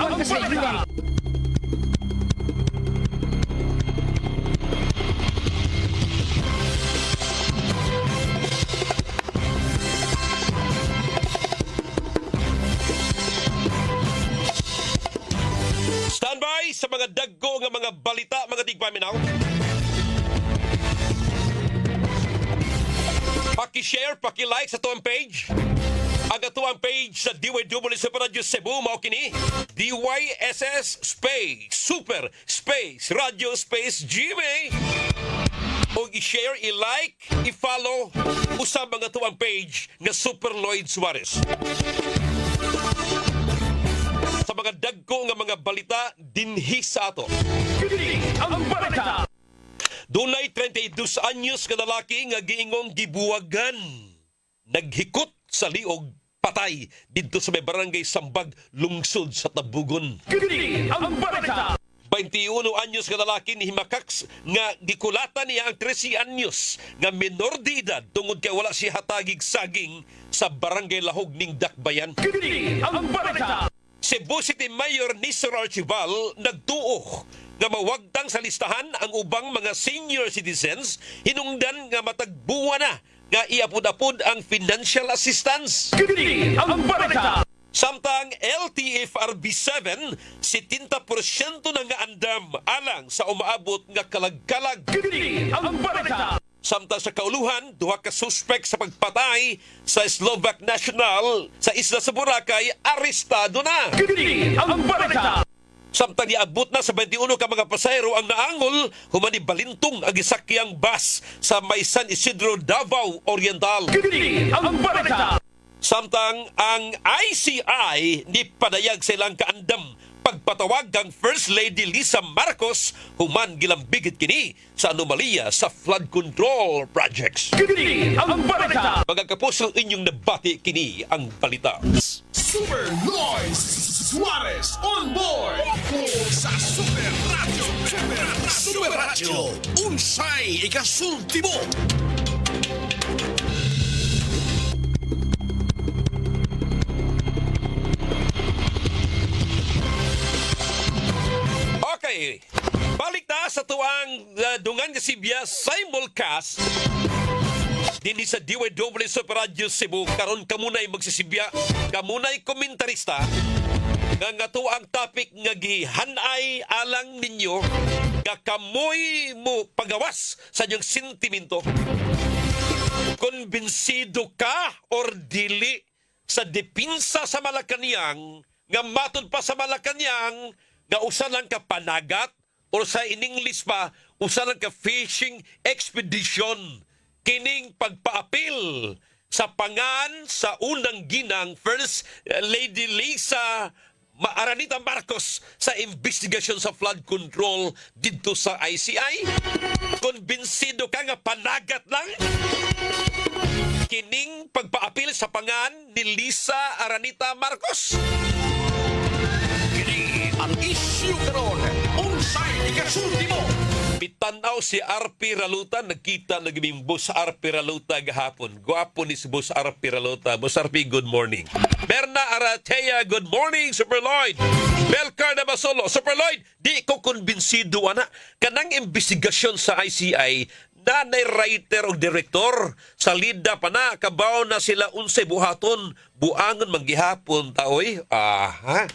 ang kasayuran. Standby sa mga dagko nga mga balita, mga tigpaminaw. Paki-share, paki-like sa tuwang page. Ang atuang page sa DYW Super Radio Cebu, mao kini DYSS Space Super Space Radio Space GMA. O i-share, i-like, i-follow usab ang atuang page nga Super Lloyd Suarez. Sa mga dagko nga mga balita dinhi sa ato. Kini ang balita. Dunay 32 anyos ka lalaki nga giingong gibuwagan. Naghikot sa liog, patay didto sa may barangay Sambag, lungsod sa Tabugon. Kini ang balita. 21 anyos ka lalaki ni Himakaks nga gikulatan niya ang 13 anyos nga menor de edad tungod kay wala siya hatagig saging sa barangay Lahog ning Dakbayan. Kini ang balita. Cebu City Mayor Nisor Archival nagtuo nga mawagtang sa listahan ang ubang mga senior citizens hinungdan nga matagbuwa na nga iapod-apod ang financial assistance. Kini ang balita. Samtang LTFRB 7, 70% na nga andam alang sa umaabot nga kalag-kalag. Kini ang balita. Samtang sa kauluhan, duha ka suspect sa pagpatay sa Slovak National sa isla sa Boracay, arestado na. Kini ang balita. Samtang niabot na sa 21 ka mga pasahero ang naangol, humani balintong ang gisakyang bus sa may San Isidro, Davao Oriental. Kini ang balita. Samtang ang ICI ni padayag sa ilang kaandam pagpatawag kang First Lady Lisa Marcos human gilambigit kini sa anomalya sa flood control projects. Kini ang balita. Mga kapuso, inyong nabati kini ang balita. Super Lloyd Suarez on board sa Super Radio. Super Radio. Unsay ikasultimo. Okay, balik na sa tuwang dungan nga Sibya simulcast dinhi sa DYW Super Radio Cebu. Karon kamunay magsisibya, kamunay komentarista nga tuang topic nga gihanay alang ninyo nga kamoy mo pagawas sa inyong sentimento. Konbinsido ka or dili sa depinsa sa Malacañang nga matod pa sa Malacañang nga usa lang ka panagat or sa in English pa usa lang ka fishing expedition. Kining pagpaapil sa pangan sa unang ginang First Lady Lisa Aranita Marcos sa investigasyon sa flood control dito sa ICI. Konbinsido ka nga panagat lang kining pagpaapil sa pangan ni Lisa Aranita Marcos. Ang issue karon, unsay ikasultimo. Bitanaw si RP Raluta, nagkita naging Boss RP Raluta gahapon. Gwapo ni si Boss RP Raluta. Boss RP, good morning. Berna Aratea, good morning, Super Lloyd. Belcar na Basolo, Super Lloyd, di ko konbinsido ana. Kanang investigasyon sa ICI, nanay writer o direktor sa lida pa na, kabaw na sila unsay buhaton, buangon manggihapon taoy. Aha.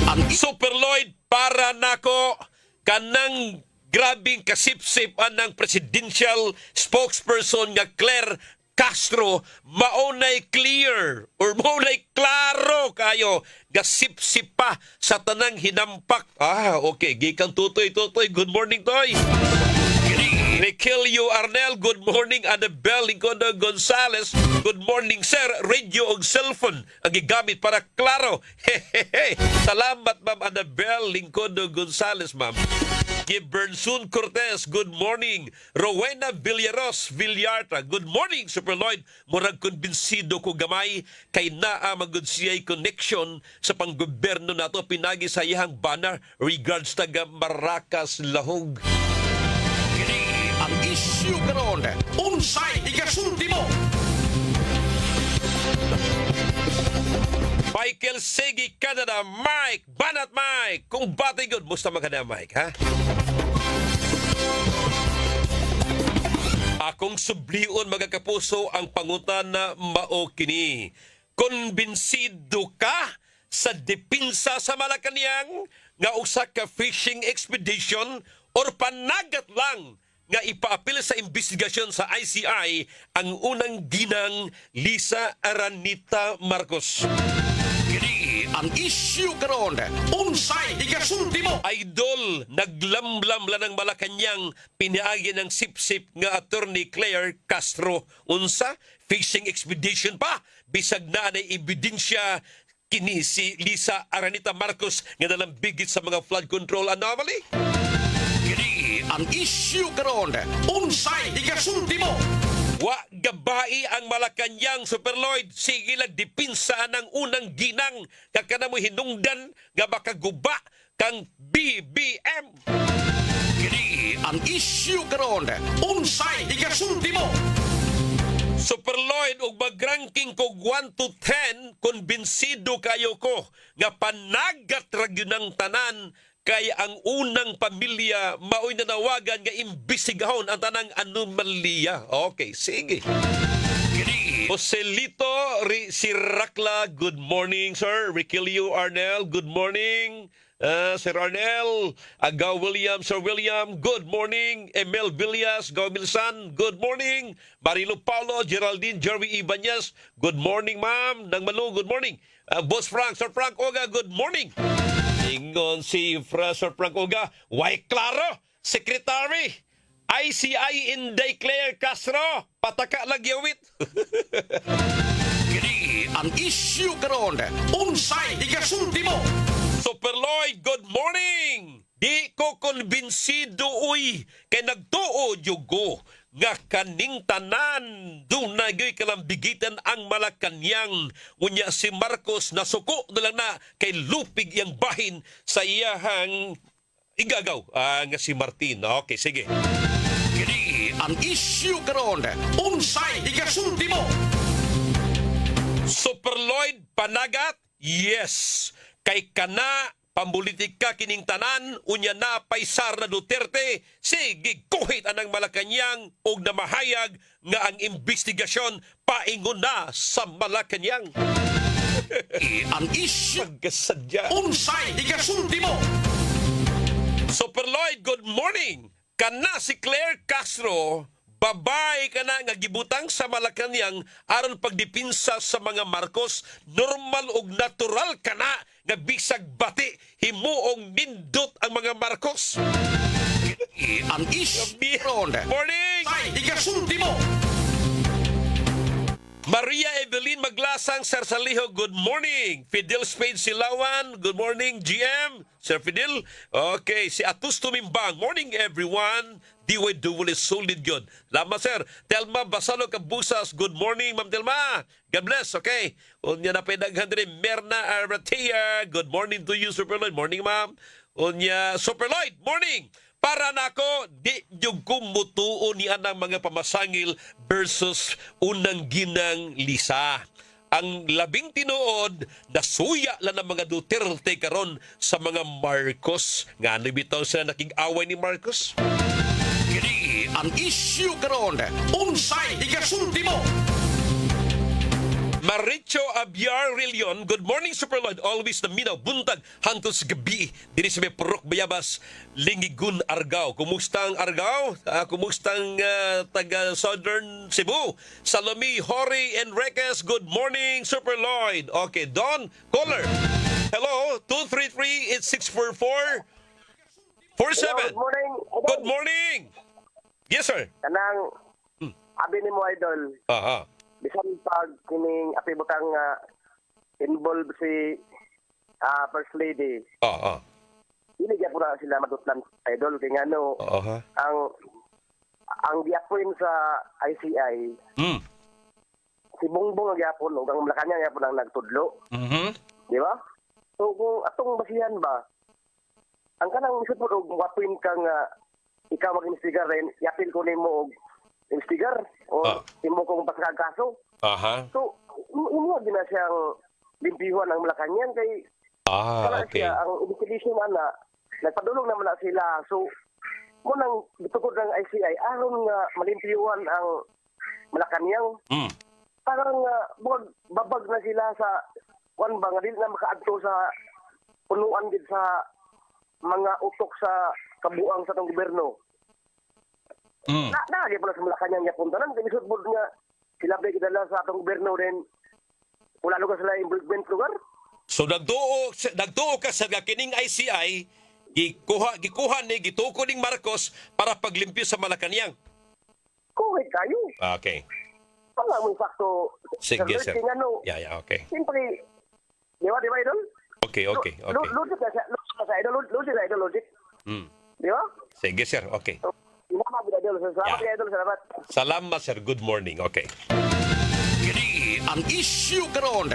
Ang Super Lloyd, para nako kanang grabing kasipsipan ng presidential spokesperson nga Claire Castro maunay clear or maunay klaro kayo gasipsip pa sa tanang hinampak. Okay, gikan Tutoy. Good morning, Toy. Nikhilio Arnel, good morning. Annabel Lincondo Gonzales, good morning, sir. Radio o cellphone ang gigamit para klaro. Hehehe. Salamat, ma'am Annabel Lincondo Gonzales, ma'am. Gibernsun Cortez, good morning. Rowena Villaros Villarta, good morning, Super Lloyd. Murag konbinsido ko gamay kay naa magud siya'y connection sa panggoberno nato pinagi sa iyang banner regards taga Maracas, Lahog. Ang issue karon, unsay ikasultimo. Michael Segi, Canada. Mike, banat Mike. Kung batay good, musta man ka na, Mike, ha? Akong sublion mga kapuso ang pangutan na mao kini. Konbinsido ka sa depensa sa Malacañang nga usa ka fishing expedition or panagat lang nga ipaapil sa investigasyon sa ICI ang unang ginang Lisa Aranita Marcos. Kini ang issue karon. Unsay ikasulti mo? Idol, naglamlam lang ng Malacañang piniagi ng sip-sip nga attorney Claire Castro. Unsa? Fishing expedition pa. Bisag na na ebidensya kini si Lisa Aranita Marcos nga nalambigit sa mga flood control anomaly. Kini ang issue karon. Unsay ikasulti mo? Wa gabai ang Malacañang, Super Lloyd. Sige lang dipinsa ng unang ginang kakana mo hinungdan nga makaguba kang BBM. Kini ang issue karon. Unsay ikasulti mo? Super Lloyd, ug mag-ranking ko 1 to 10, konbinsido kayo ko nga panagat ra gyud ng tanan kay ang unang pamilya maoy nanawagan nga imbisigahon ang tanang anomalya. Okay, sige. Kini Joselito Siracla, good morning, sir. Riquelio Arnel, good morning. Sir Arnel, Agaw William, Sir William, good morning. Emel Villas, Gomilsan, good morning. Marilo Paulo, Geraldine, Jerry Ibanez, good morning, ma'am. Nang Malu, good morning. Boss Frank, Sir Frank Oga, good morning. Ingon si Sir Frank Oga, why klaro, Secretary, ICI Inday Claire Castro, pataka lagyawit. Kini ang issue karon. Unsay ikasulti mo? Super Lloyd, good morning! Di ko konbinsido uy, kay nagtuo yugo nga kaning tanan dunay gyud kalambigitan ang Malacañang. Unya si Marcos nasuko na lang na kay lupig yang bahin sa iyahang igagaw nga si Martin. Okay, sige. Kini ang issue karon. Unsay ikasulti mo? Super Lloyd, panagat? Yes. Kay kana pambulitika kining tanan unya na paisar na Duterte sige kuhit anang Malacañang og namahayag nga ang investigasyon paingon na sa Malacañang. Ang issue Pagkasadya. unsay ikasulti mo? Super Lloyd, good morning. Kana si Claire Castro, babay ka na nga gibutang sa Malacañang aron pagdipinsa sa mga Marcos, normal ug natural ka na nga bisag bati himuong nindot ang mga Marcos. Ang issue karon. Morning! Unsay ikasulti mo? Maria Evelyn Maglasang, Sir Saliho, good morning. Fidel Spade Silawan, good morning. GM, Sir Fidel. Okay, si Atus Tumimbang, morning everyone. Diway duwal is solid good. Lama, sir. Telma Basalo Kabusas, good morning, Ma'am Telma. God bless, okay. Unya na pinaghan rin, Merna Aratia, good morning to you, Super Lloyd. Morning, ma'am. Unya, Super Lloyd, morning. Para nako di yung kumutuo ni anang mga pamasangil versus unang ginang Lisa. Ang labing tinuod, nasuya lang ng mga Duterte karon sa mga Marcos. Nga bitaw sila nakig-away ni Marcos? Kini ang issue karon. Unsay ikasulti mo? Maricho Abiar Rillion, good morning, Super Lloyd. Always na minaw, buntag, hangtod sa gabi. Diri sa may Purok Bayabas, Lingigun, Argao. Kumustang Argao? Kumustang taga Southern Cebu? Salome, Hori, Enriquez, good morning, Super Lloyd. Okay, Don, caller. Hello, 233-8644. 47. Good morning. Good morning. Yes, sir. Kanang abi ni mo idol. Aha. Bisan pag kining api butang involved si First Lady. Aha. Dili gyud na sila madutlan idol kay ngano Aha. ang giapon sa ICI Hmm. si Bongbong ang giapon ug ang Malacañang gyapon ang nagtudlo. Mhm. Di ba? So kung atong basihan ba ang kanang misud og wapin kang ikaw mag-investigar rin, yapil ko nimo og investigar o imo kong pasakag kaso. Aha. So, imo din na siyang limpiyuhan ang Malacanang kay kana Okay. siya ang investigation ana nagpadulong naman na sila. So mo nang gitukod ng ICI aron nga malimpiyuhan ang Malacanang. Mm. Parang babag na sila sa kuan ba nga dili na makaadto sa punuan gid sa mga utok sa kabuang sa tong gobyerno. Mm. Naagi pa na sa Malacanang nga puntanan kay isudbod nga sila ba gidala sa atong gobyerno rin wala lugar sila involvement lugar. So nagduo ka sa kining ICI gikuha ni gituko ning Marcos para paglimpyo sa Malacanang. Kuwait kayo. Okay. Wala mo sakto. Sige, sir. Ano, Yeah, okay. siyempre, di ba idol? Okay. Logic ka sa idol, logic. Mm. Di ba? Sige, sir. Okay. So, Salamat, idol. Salamat, Yeah. idol. Salamat. Salamat, sir. Good morning. Okay. Kini ang issue karon.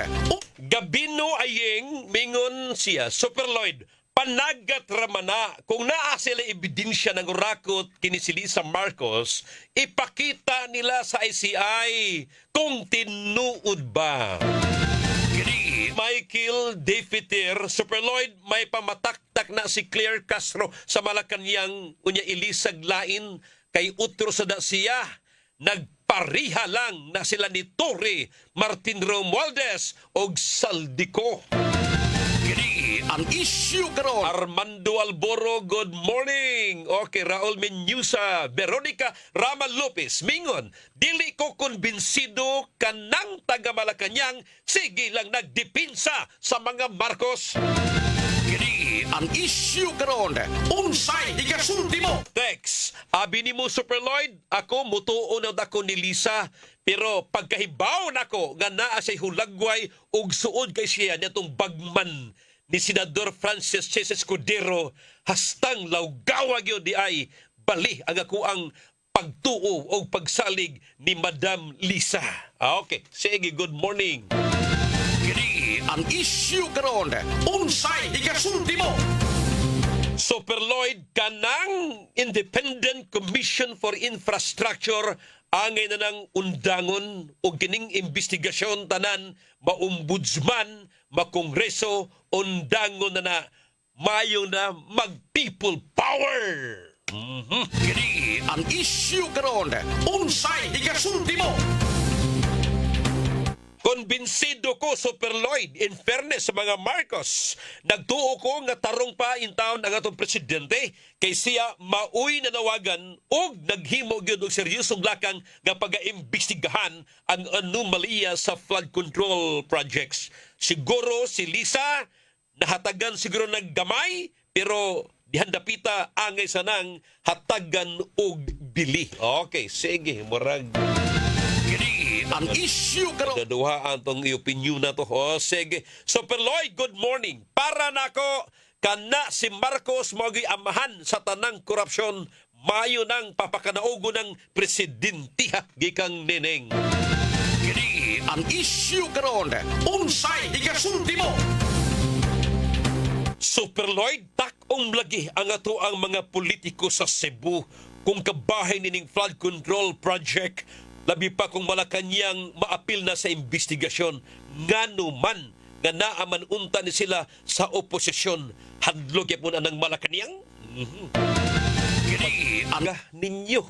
Gabino ayeng mingon siya, Super Lloyd, panagat ramana kung naa sila ebidensya ng urakot kini si Lisa Marcos, ipakita nila sa ICI kung tinuod ba. Kini Michael Defeter, Super Lloyd, may pamataktak na si Claire Castro sa Malacanang unya ilisag lain kay utro sa da siya. Nagpariha lang na sila ni Torre, Martin Romualdez o Saldico. Kini ang issue karon. Armando Alboro, good morning. Okay, Raul Menyusa, Veronica Rama Lopez, mingon, dili ko konbinsido kanang taga Malacanang, sige lang nagdipinsa sa mga Marcos. Kini ang issue karon. Unsay ikasulti mo? Text, abi ni mo Super Lloyd, ako mutuon na ako ni Lisa, pero pagkahibaw nako nga naa siya hulagway ug suod kay siya nitong bagman ni Senador Francis Chese Escudero, hastang lawgawag yun di ay bali ang ako ang pagtuo o pagsalig ni Madam Lisa. Okay, sige, good morning. Kini ang issue karon. Unsay ikasulti mo? Super Lloyd, kanang Independent Commission for Infrastructure angay na ng undangon o kining investigasyon tanan, maombudsman, makongreso, undangon na mayo na mag-people power. Kini ang issue karon. Unsay ikasulti mo? Konbinsido ko, Super Lloyd, in fairness sa mga Marcos, nagtuo ko nga tarong pa in town ang atong presidente kay siya mauy na nawagan o naghimo gyud og seryosong lakang nga pag-aimbestigahan ang anomalya sa flood control projects. Siguro si Lisa nahatagan siguro ng gamay pero dihandapita angay sanang hatagan og bili. Okay, sige, murag Kini ang issue karon. Daduhaan tong opinion na to. O, sige. Super Lloyd, good morning. Para nako kana si Marcos mogi amahan sa tanang korupsyon, mayo nang papakanaugo ng presidente gikang Neneng. Kini ang issue karon. Unsay ikasulti mo? Super Lloyd, takong lagi ang ato ang mga politiko sa Cebu kung kabahay nining flood control project. Labi pa kung Malacanang maapil na sa investigasyon. Ngano man nga naaman unta ni sila sa oposisyon. Hadlog yapon anang Malacanang. Kini ang Ninyo.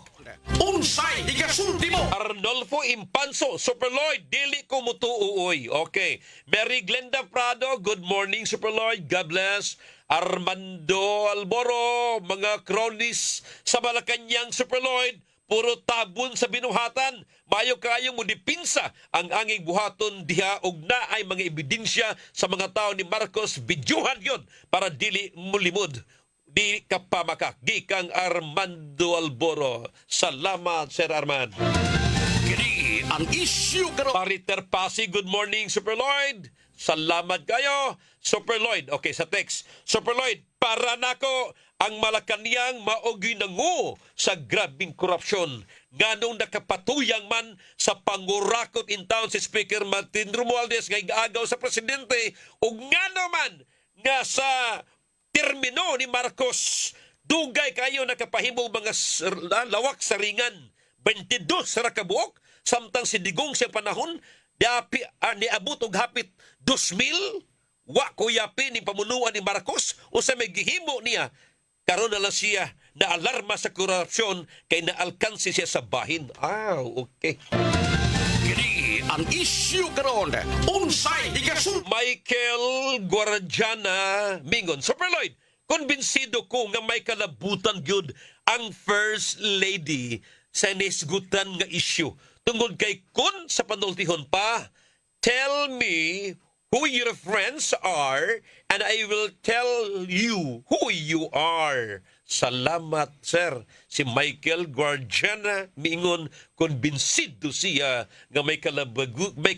unsay ikasulti mo? Arnolfo Impanso, Super Lloyd, dili ko mutuuoy. Okay. Mary Glenda Prado, good morning, Super Lloyd. God bless. Armando Alboro, mga kronis sa Malacanang, Super Lloyd, puro tabon sa binuhatan. Mayo kayong mo dipinsa ang anging buhaton diha og na ay mga ebidensya sa mga tao ni Marcos. Bidyuhan yon para dili mulimod. Di ka pa makakikang Armando Alboro. Salamat, Sir Armand. Kini ang issue karon. Pariter Pasi, good morning, Super Lloyd. Salamat kayo, Super Lloyd. Okay, sa text. Super Lloyd, para nako ang Malacanang maogi nangu sa grabing korupsyon. Nganong nakapatuyang man sa pangurakot in town si Speaker Martin Romualdez ngay gaagaw sa presidente ug ngano man nga sa termino ni Marcos dugay kayo nakapahimong mga lawak sa ringan 22 sa rakabuok samtang si Digong sa panahon niabot og hapit 2,000 wa kuyapi ni pamunuan ni Marcos o sa may gihimo niya karon na lang siya na alarma sa korupsyon kay naalkansi siya sa bahin. Okay. Kini ang issue karon. Unsay higasul Michael Guardiana Mingon. Super Lloyd, konbinsido ko nga may kalabutan gyud ang First Lady sa nisgutan nga issue. Tungod kay kun sa panultihon pa, tell me who your friends are and I will tell you who you are. Salamat, sir. Si Michael Guardiana Mingon, konbinsido siya nga may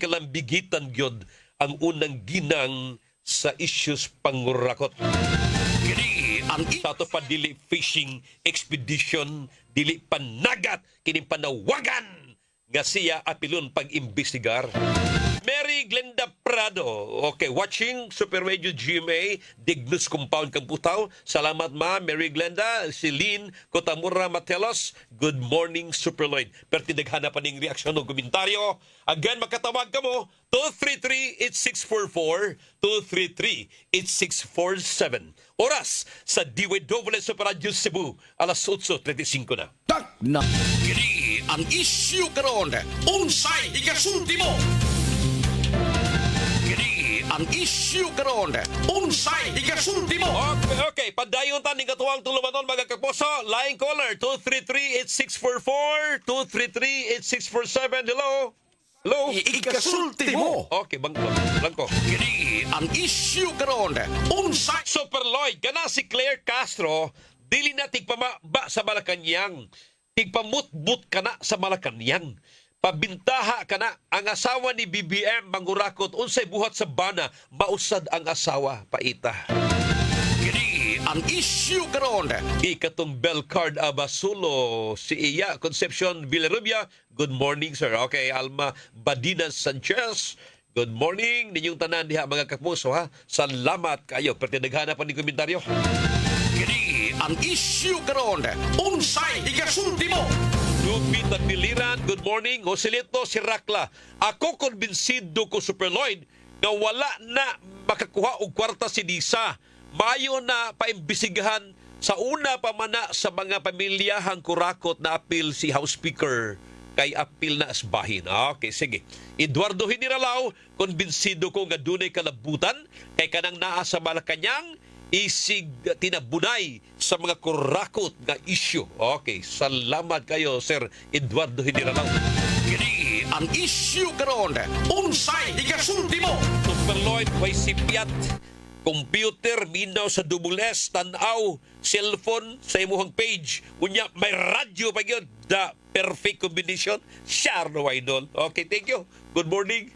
kalambigitan gyud ang unang ginang sa issues pangurakot. kini ang Sato pa dili fishing expedition, dili panagat, kini panawagan nga siya apilon pag-imbestigar. Mary Glenda Prado. Okay, watching Super Radio GMA, Dignus Compound Kamputaw. Salamat ma, Mary Glenda. Si Lynn Kotamura Matelos. Good morning, Super Lloyd. Pero tinaghanap pa ning reaksyon o komentaryo. Again, makatawag ka mo, 233-8644, 233-8647. Oras sa DWW Super Radio Cebu, alas 8:35 na. tak na. Kini ang issue karon. Unsay higasulti mo? Kini ang issue karon. Unsay higasulti mo? Okay. Padayon taning katuwang tulumanon mga kaposo. Line caller, 233-8644, 233-8647. Hello? Hello? Higasulti mo. Okay, bangko. Kini ang issue karon. Unsay Super Lloyd, kana si Claire Castro, dili na tigpamaba sa Malacanang. Tigpamutbut ka na sa Malacanang. Pabintaha ka na ang asawa ni BBM mangurakot unsay buhat sa bana, mausad ang asawa, paita. kini ang issue karon. Ikatong bell card Abasulo, si Iya Concepcion Villarubia. Good morning, sir. Okay, Alma Badinas Sanchez. Good morning ninyong tanan diha mga kapuso ha. Salamat kayo. Pero tinaghanap pa ni komentaryo. Kini ang issue karon. Unsay higasulti mo? Lupit at Biliran, good morning. Joselito Sirakla. Ako konbinsido ko, Super Lloyd, na wala na makakuha og kwarta si Disa. Mayo na paimbisigahan sa una pa mana sa mga pamilyahang kurakot na apil si House Speaker kay apil na asbahin. Okay, sige. Eduardo Hiniralaw, konbinsido ko nga dunay kalabutan kay kanang naa sa Malacanang isig tinabunay sa mga kurakot nga issue. Okay, salamat kayo, Sir Eduardo Hiniralaw. Kini ang issue karon. Unsay higasulti mo? Super Lloyd, may sipiat, computer, minaw sa double S, tanaw, cellphone sa imuhang page. Unya, may radyo pa yun. The perfect combination. Share no idol. Okay, thank you. Good morning.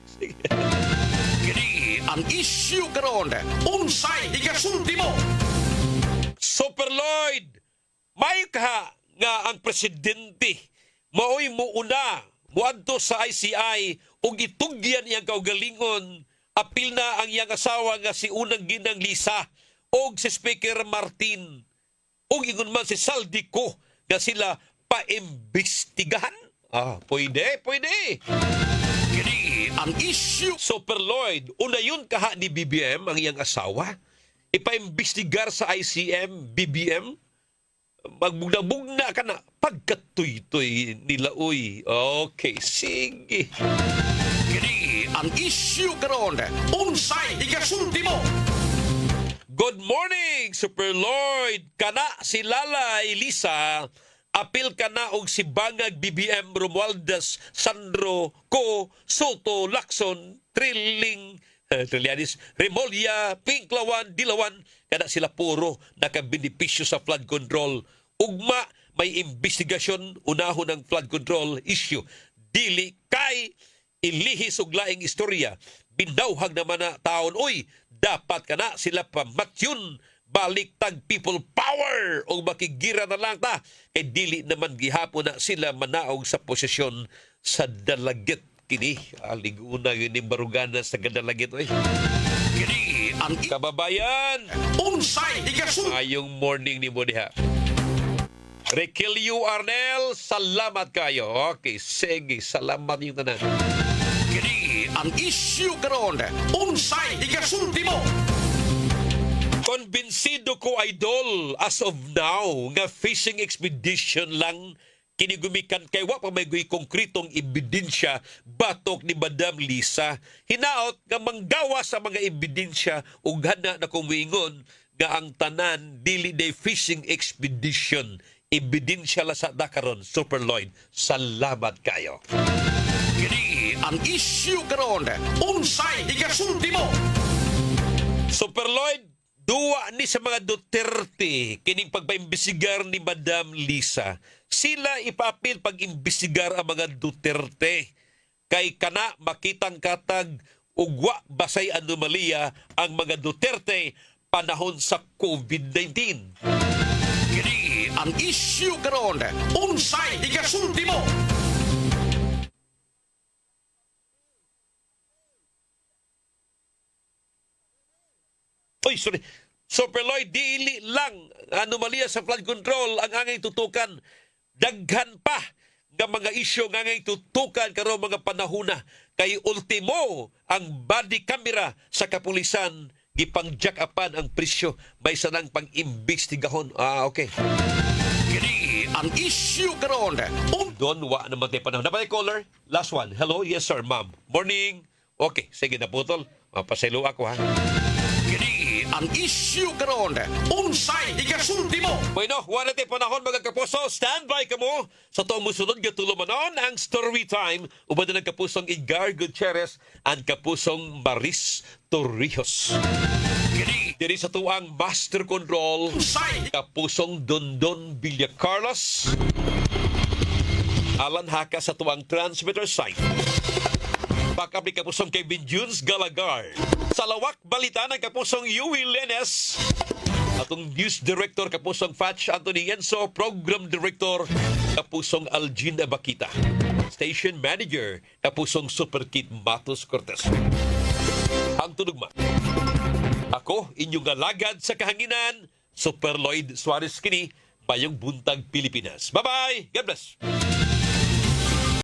Kini ang issue karon. Unsay higasulti mo? Super Lloyd, may ka nga ang presidente maoy muuna muadto sa ICI ug itugyan iyang kaugalingon apil na ang iyang asawa nga si unang ginang Lisa ug si Speaker Martin ug ingon man si Saldico nga sila paimbestigahan. Pwede. Kini ang issue. Super Lloyd, una yun kaha ni BBM ang iyang asawa ipaimbestigar sa ICM, BBM, magbugna-bugna ka na pagkatuy-tuy nila, uy. Okay, sige. Kini ang issue karon. Unsay higasulti mo? Good morning, Super Lloyd. Kana si Lala Elisa, apil ka na og si Bangag BBM Romualdez, Sandro, Ko, Soto, Lacson, Trillanes, Remolia, Pinklawan, Dilawan, kada sila puro nakabenepisyo sa flood control. Ugma, may investigasyon unahon ng flood control issue. Dili kay ilihis og laing istorya. Bindawhag naman na taon, uy, dapat kana sila pamatyun balik tag people power o makigira na lang ta kay dili naman gihapon na sila manaog sa posisyon sa dalagit. Kini, aliguna yun ni Barugana sa gadalagit. Kini ang Kababayan, unsay higasulti. ayong morning ni mo diha. Rekilio Arnel, salamat kayo. Okay, sige, salamat yung tanan. Kini ang isyu karon. Unsay igasulti mo? Konbinsido ko, idol, as of now, nga fishing expedition lang kinigumikan kay wa pa may konkretong ebidensya batok ni Madam Lisa. Hinaot nga manggawa sa mga ebidensya ug hana na kumingon nga ang tanan dili day fishing expedition. Ebidensya la sa dakaron, Super Lloyd. Salamat kayo. Kini ang isyu karon. Unsay igasulti mo? Super Lloyd, duwa ni sa mga Duterte kining pagpaimbestigar ni Madam Lisa. Sila ipapil pag-imbestigar ang mga Duterte. Kay kana makitang katag ugwa basay anomalya ang mga Duterte panahon sa COVID-19. Kini ang isyu karon. Unsay igasulti mo? Oy, sorry. Super Lloyd, dili lang anomalya sa flood control ang angay tutukan. Daghan pa nga mga isyo nga angay tutukan karon mga panahuna. Kay ultimo ang body camera sa kapulisan gipang-jack upan ang presyo may sanang pang-imbestigahon. Okay. Kini ang isyu karon. Doon, wa naman tayo panahon. Napatay caller? Last one. Hello? Yes, sir, ma'am. Morning. Okay, sige na putol. Mapasilo ako, ha? Kini ang isyu karon. Unsay igasulti mo? Bueno, wala tayo panahon mga kapuso. Standby ka mo sa itong musunod katulumanon ang story time. Ubad na ng kapusong Edgar Gutierrez ang kapusong Maris Torrijos. Kini Diri sa tuang Master Control, unsay kapusong Dondon Villacarlos. Alan Haka sa tuang transmitter site. Backup ni kapusong Kevin Junes Galagar. Sa lawak balita ng kapusong Yui Lenes. Atong news director kapusong Fatch Anthony Enzo. Program director kapusong Algin Abakita. Station manager kapusong Super Kid Matos Cortez. Ang tunugma. Ako, inyong alagad sa kahanginan, Super Lloyd Suarez kini, Bayong Buntag, Pilipinas. Bye-bye! God bless!